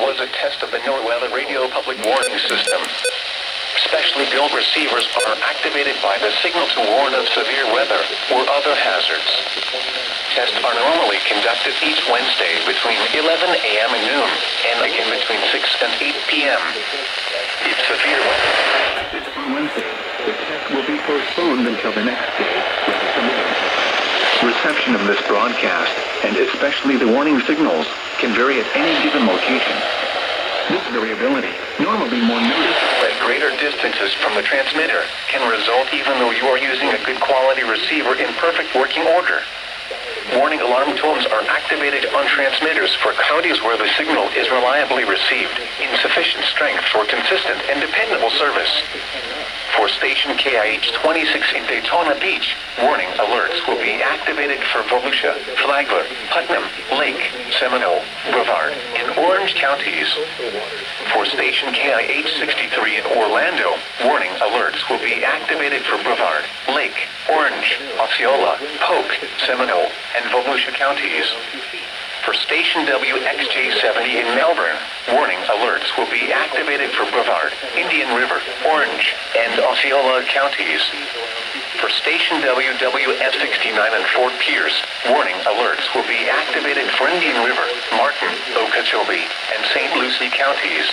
was a test of the NWR radio public warning system. Specially built receivers are activated by the signal to warn of severe weather or other hazards. Tests are normally conducted each Wednesday between 11 a.m. and noon, and again between 6 and 8 p.m. If severe weather is on Wednesday, the test will be postponed until the next day. Reception of this broadcast, and especially the warning signals, can vary at any given location. This variability, normally more noticeable at greater distances from the transmitter, can result even though you are using a good quality receiver in perfect working order. Warning alarm tones are activated on transmitters for counties where the signal is reliably received in sufficient strength for consistent and dependable service. For station KIH 26 in Daytona Beach, warning alerts will be activated for Volusia, Flagler, Putnam, Lake, Seminole, Brevard, and Orange counties. For station KIH 63 in Orlando, warning alerts will be activated for Brevard, Lake, Orange, Osceola, Polk, Seminole, and Volusia counties. For station WXJ70 in Melbourne, warning alerts will be activated for Brevard, Indian River, Orange, and Osceola counties. For station WWF69 in Fort Pierce, warning alerts will be activated for Indian River, Martin, Okeechobee, and St. Lucie counties.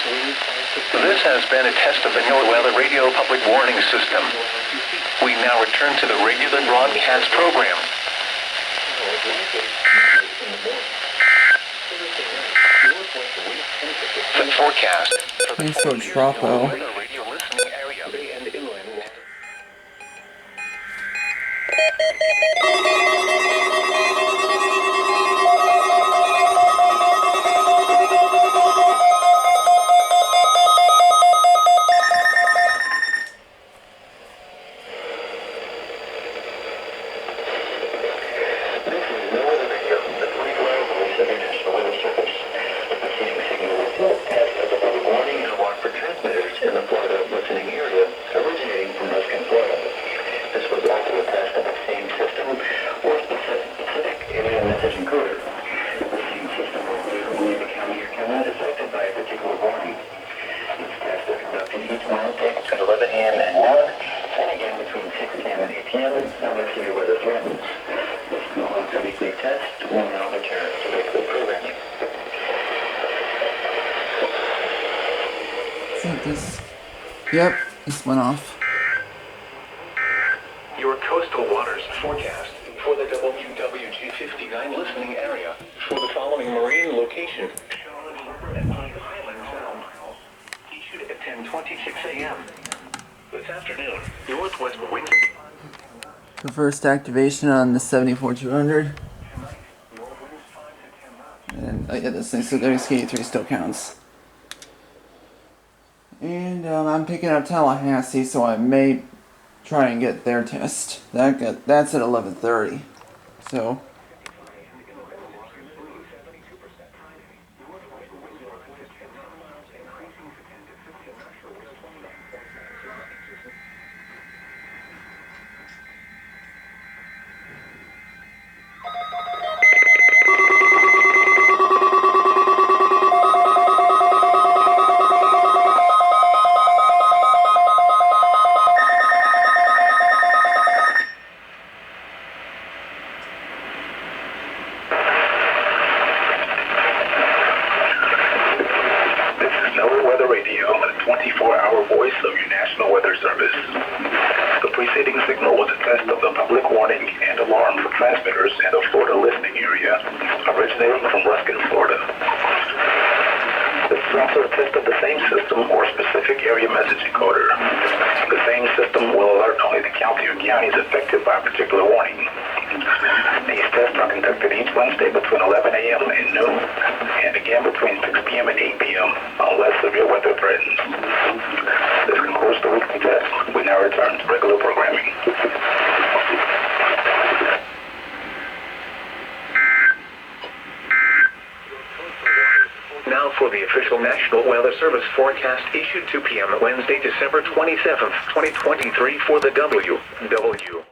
This has been a test of the NWR radio public warning system. We now return to the regular broadcast program. The forecast for the Tropo. radio listening area and inland water. Yep, this went off. Your coastal waters forecast for the WWG59 listening area for the following marine location. Charlotte Harbor and Pine Island Sound. Issued at 10:26 a.m. This afternoon, northwest winds. The first activation on the 74-200. And yeah, this thing, so WSK83 still counts. And I'm picking up Tallahassee, so I may try and get their test. That's at 11:30. So Now for the official National Weather Service forecast issued 2 p.m. Wednesday, December 27th, 2023 for the WW.